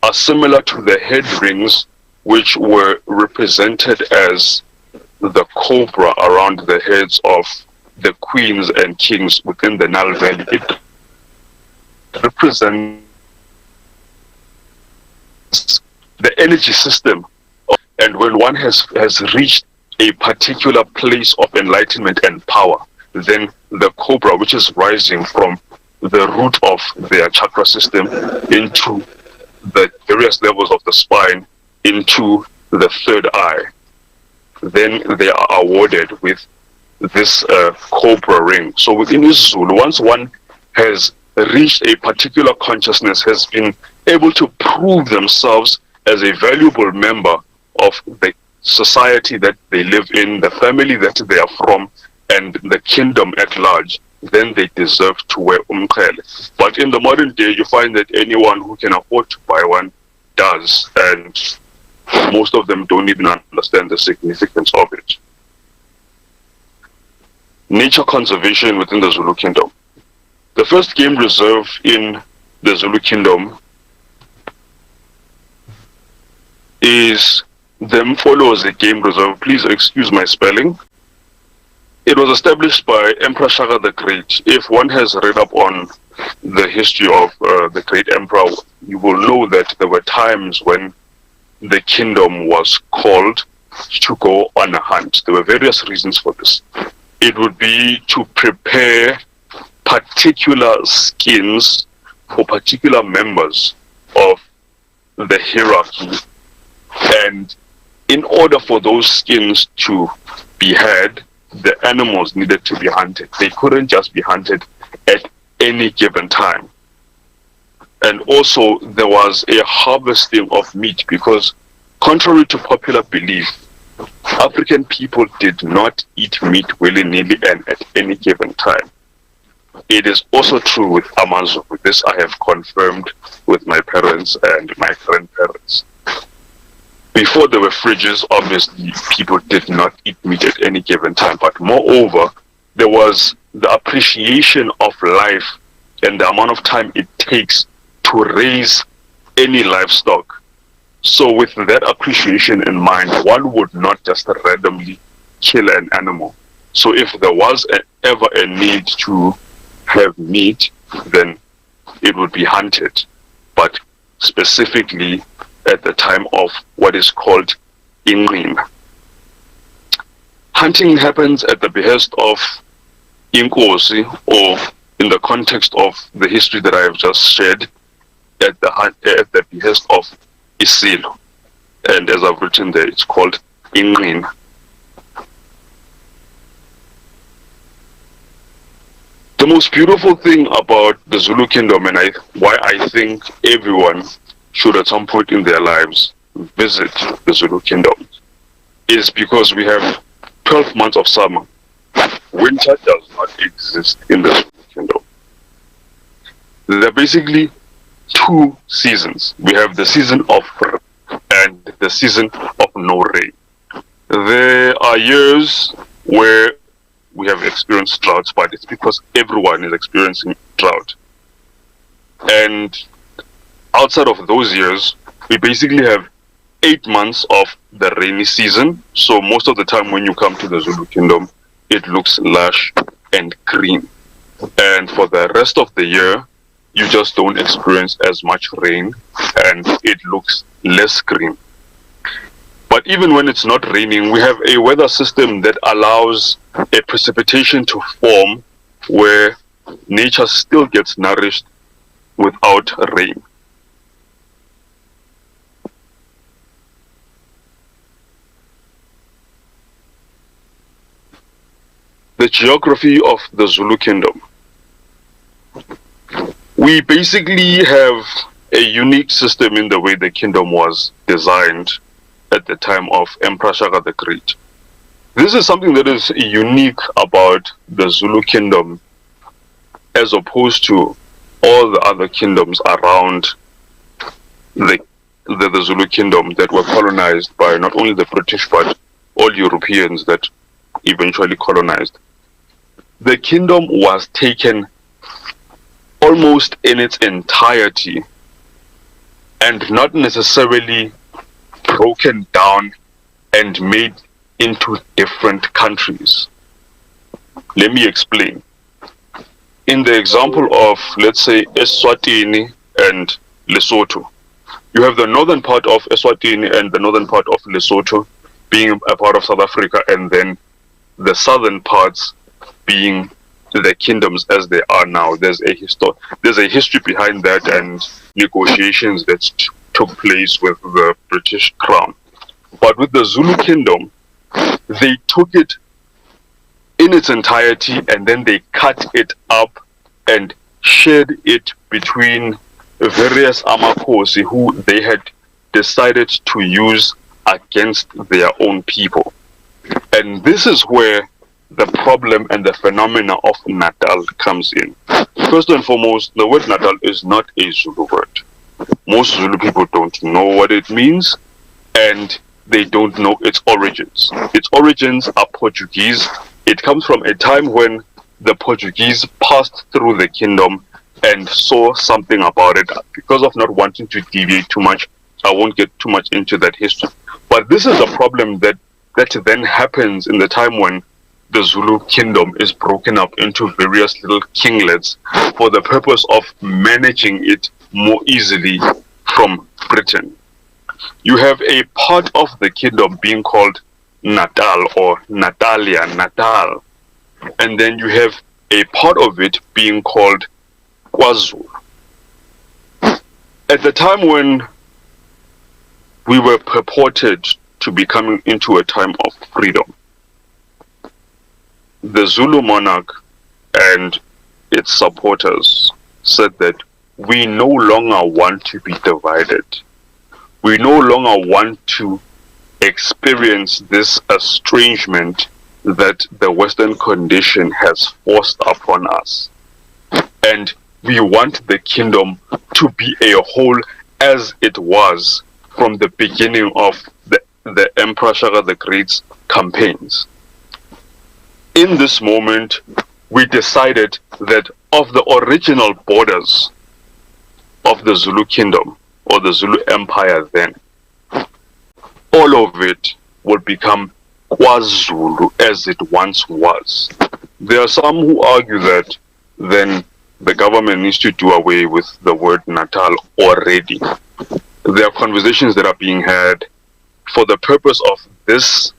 are similar to the head rings which were represented as the cobra around the heads of the queens and kings within the Nile Valley. It represents the energy system, and when one has reached a particular place of enlightenment and power, then the cobra, which is rising from the root of their chakra system into the various levels of the spine into the third eye, then they are awarded with this cobra ring. So within Zulu, once one has reached a particular consciousness, has been able to prove themselves as a valuable member of the society that they live in, the family that they are from, and the kingdom at large, then they deserve to wear umqhele. But in the modern day, you find that anyone who can afford to buy one does, and most of them don't even understand the significance of it. Nature conservation within the Zulu kingdom. The first game reserve in the Zulu kingdom is the Mfolozi game reserve. Please excuse my spelling. It was established by Emperor Shaka the Great. If one has read up on the history of the great emperor, you will know that there were times when the kingdom was called to go on a hunt. There were various reasons for this. It would be to prepare particular skins for particular members of the hierarchy, and in order for those skins to be had, the animals needed to be hunted. They couldn't just be hunted at any given time. And also there was a harvesting of meat, because contrary to popular belief, African people did not eat meat willy-nilly and at any given time. It is also true with Amazulu. This I have confirmed with my parents and my grandparents. Before there were fridges, obviously people did not eat meat at any given time. But moreover, there was the appreciation of life and the amount of time it takes to raise any livestock. So with that appreciation in mind, one would not just randomly kill an animal. So if there was ever a need to have meat, then it would be hunted. But specifically at the time of what is called Inqin. Hunting happens at the behest of Inkosi, or in the context of the history that I have just shared, at the behest of Isilo. And as I've written there, it's called Inqin. The most beautiful thing about the Zulu Kingdom, and why I think everyone should at some point in their lives visit the Zulu Kingdom, is because we have 12 months of summer. Winter does not exist in the Zulu Kingdom. There are basically two seasons. We have the season of rain and the season of no rain. There are years where we have experienced droughts, but it's because everyone is experiencing drought. And outside of those years, we basically have 8 months of the rainy season. So most of the time when you come to the Zulu Kingdom, it looks lush and green. And for the rest of the year, you just don't experience as much rain and it looks less green. But even when it's not raining, we have a weather system that allows a precipitation to form where nature still gets nourished without rain. The geography of the Zulu Kingdom. We basically have a unique system in the way the kingdom was designed at the time of Emperor Shaka the Great. This is something that is unique about the Zulu Kingdom as opposed to all the other kingdoms around the Zulu Kingdom that were colonized by not only the British but all Europeans that eventually colonized. The kingdom was taken almost in its entirety and not necessarily broken down and made into different countries. Let me explain. In the example of, let's say, Eswatini and Lesotho, you have the northern part of Eswatini and the northern part of Lesotho being a part of South Africa, and then the southern parts being the kingdoms as they are now. There's a history behind that and negotiations that took place with the British Crown. But with the Zulu Kingdom, they took it in its entirety and then they cut it up and shared it between various Amakosi who they had decided to use against their own people. And this is where the problem and the phenomena of Natal comes in. First and foremost, the word Natal is not a Zulu word. Most Zulu people don't know what it means and they don't know its origins. Its origins are Portuguese. It comes from a time when the Portuguese passed through the kingdom and saw something about it. Because of not wanting to deviate too much, I won't get too much into that history. But this is a problem that then happens in the time when the Zulu Kingdom is broken up into various little kinglets for the purpose of managing it more easily from Britain. You have a part of the kingdom being called Natal or Natalia, Natal. And then you have a part of it being called KwaZulu. At the time when we were purported to be coming into a time of freedom, the Zulu monarch and its supporters said that we no longer want to be divided. We no longer want to experience this estrangement that the Western condition has forced upon us. And we want the kingdom to be a whole as it was from the beginning of the Emperor Shaka the Great's campaigns. In this moment, we decided that of the original borders of the Zulu kingdom or the Zulu empire then, all of it will become KwaZulu as it once was. There are some who argue that then the government needs to do away with the word Natal already. There are conversations that are being had. For the purpose of this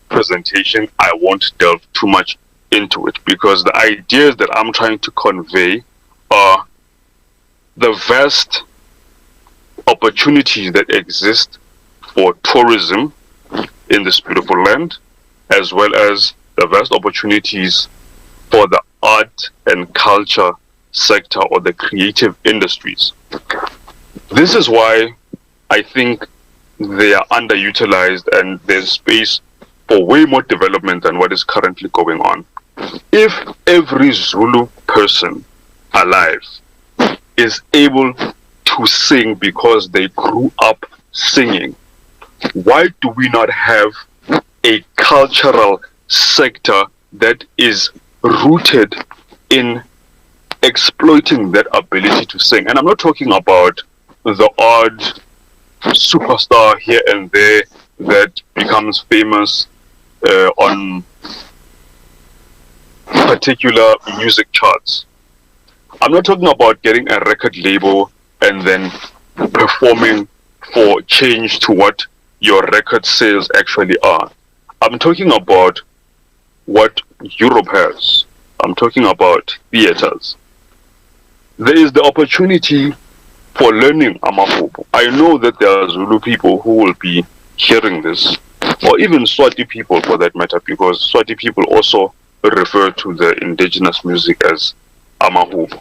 presentation, I won't delve too much into it because the ideas that I'm trying to convey are the vast opportunities that exist for tourism in this beautiful land, as well as the vast opportunities for the art and culture sector or the creative industries. This is why I think they are underutilized and there's space for way more development than what is currently going on. If every Zulu person alive is able to sing because they grew up singing, why do we not have a cultural sector that is rooted in exploiting that ability to sing? And I'm not talking about the odd superstar here and there that becomes famous on particular music charts. I'm not talking about getting a record label and then performing for change to what your record sales actually are. I'm talking about what Europe has. I'm talking about theaters. There is the opportunity for learning Amahubo. I know that there are Zulu people who will be hearing this, or even Swati people for that matter, because Swati people also refer to the indigenous music as Amahubo.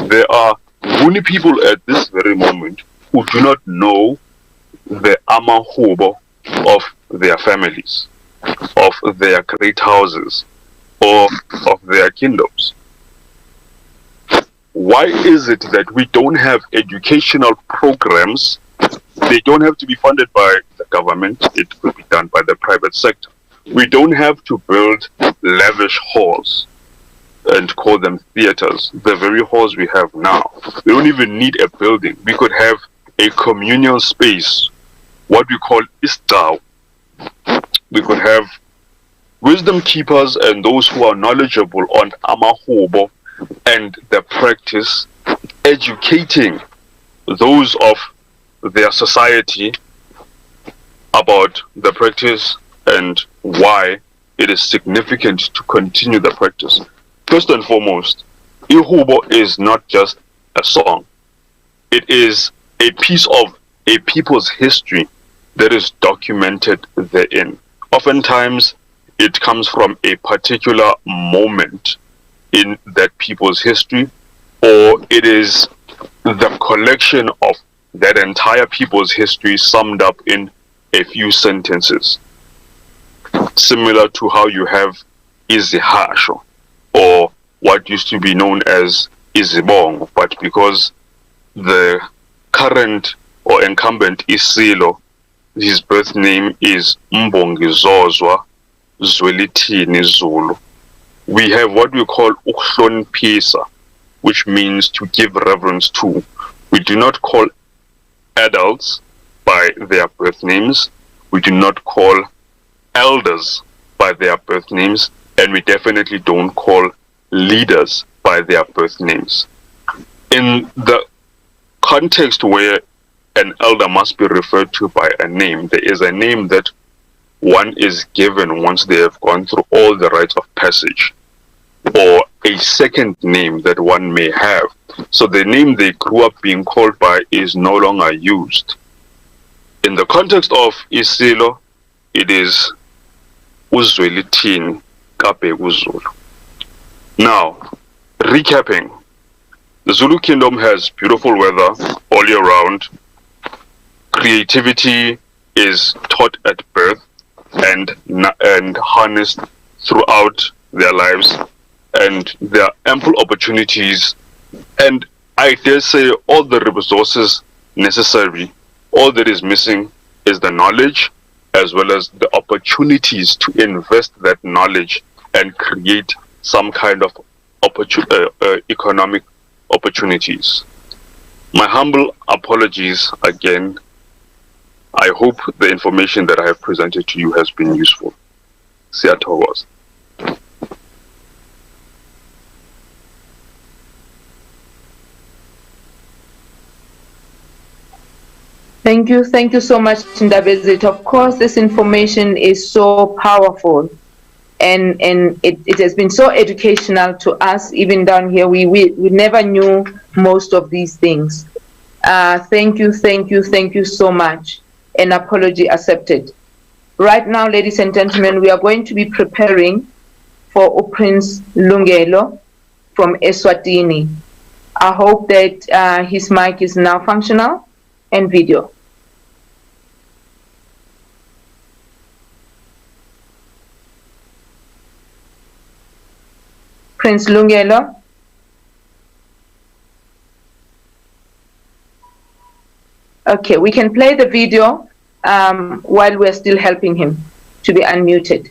There are Nguni people at this very moment who do not know the Amahubo of their families, of their great houses, or of their kingdoms. Why is it that we don't have educational programs? They don't have to be funded by the government. It could be done by the private sector. We don't have to build lavish halls and call them theaters. The very halls we have now, we don't even need a building. We could have a communal space, what we call Starr. We could have wisdom keepers and those who are knowledgeable on Amahubo and the practice, educating those of their society about the practice and why it is significant to continue the practice. First and foremost, Ihubo is not just a song. It is a piece of a people's history that is documented therein. Oftentimes, it comes from a particular moment in that people's history, or it is the collection of that entire people's history summed up in a few sentences. Similar to how you have Izihasho, or what used to be known as Izibongo, but because the current or incumbent Isilo, his birth name is Mbongizozwa Zwelithini Zulu, we have what we call Uhlonipisa, which means to give reverence to. We do not call adults by their birth names. We do not call elders by their birth names. And we definitely don't call leaders by their birth names. In the context where an elder must be referred to by a name, there is a name that one is given once they have gone through all the rites of passage, or a second name that one may have. So the name they grew up being called by is no longer used. In the context of Isilo, it is Uzwelithini Kape Uzulu. Now, recapping, the Zulu Kingdom has beautiful weather all year round, creativity is taught at birth and harnessed throughout their lives, and there are ample opportunities, and I dare say all the resources necessary. All that is missing is the knowledge as well as the opportunities to invest that knowledge and create some kind of economic opportunities. My humble apologies again. I hope the information that I have presented to you has been useful. Siyathokoza. Thank you so much, Ndabezit. Of course, this information is so powerful, and it has been so educational to us. Even down here, we never knew most of these things. Thank you so much. An apology accepted. Right now, ladies and gentlemen, we are going to be preparing for Prince Lungelo from Eswatini. I hope that his mic is now functional and video. Prince Lungelo. Okay, we can play the video while we're still helping him to be unmuted.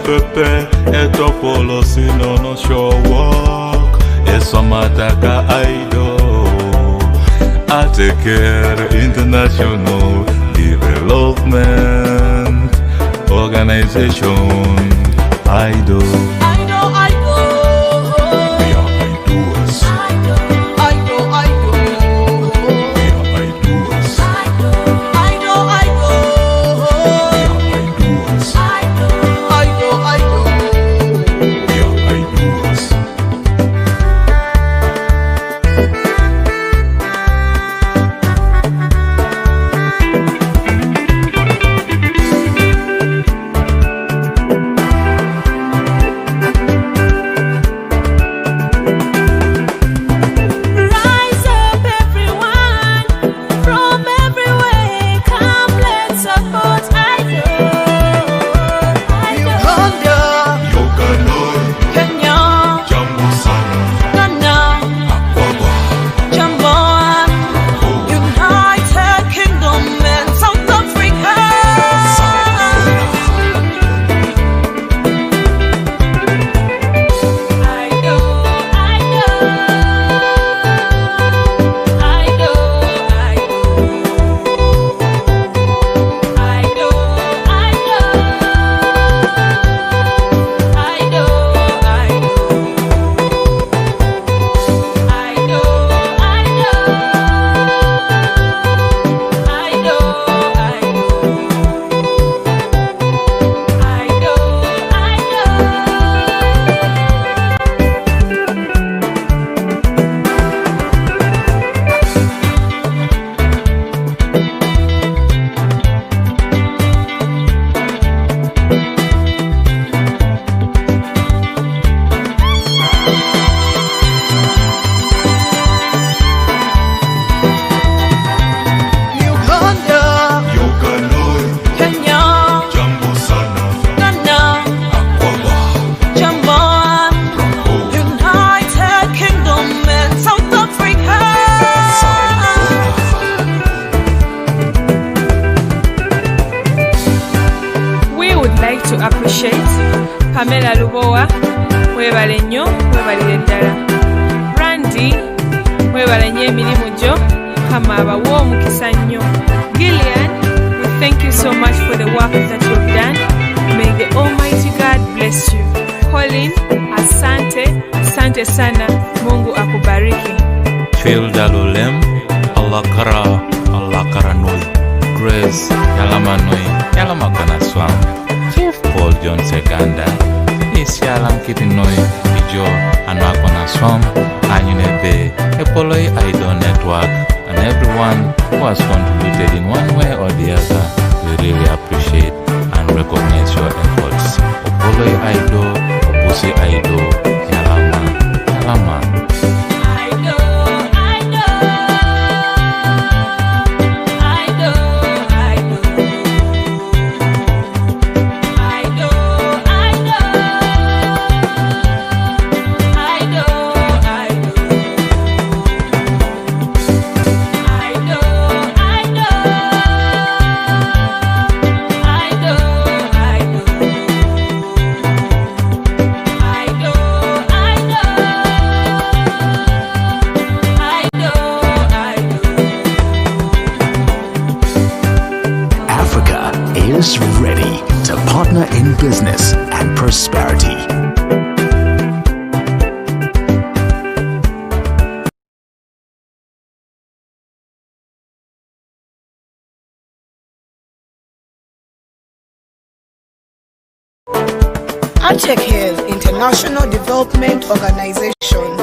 Pepe etopolo sino no show walk esomataka Aido Ateker International Development Organization Aido To appreciate Pamela Lubowa, webale nnyo, webalire ddala. Randy, webale nnyo emirimu gyo, kama abawa omukisa nnyo. Gillian, we thank you so much for the work that you've done. May the Almighty God bless you. Colin, asante sana, Mungu akubariki. Phil Dalulem, Allah kara noi. Grace, yalama noi, yalama kana swam. Paul John Seganda Isialam Kitinoi Ijo Anwakona Swam Anyunebe Epoloi Aido Network and everyone who has contributed in one way or the other. We really appreciate and recognize your efforts. Epoloi Aido Obusi Aido Yalama is ready to partner in business and prosperity. Atech Hill International Development Organization,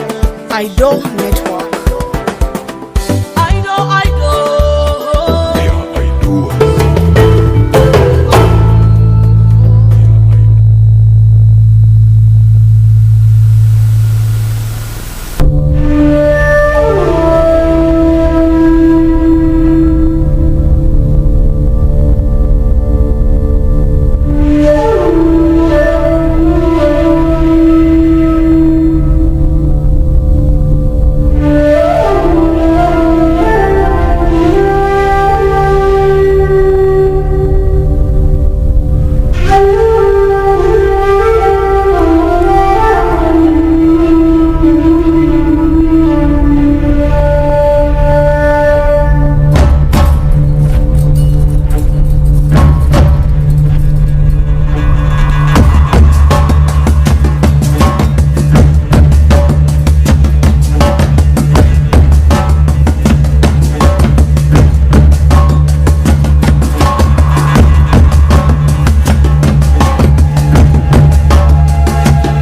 Aido Network.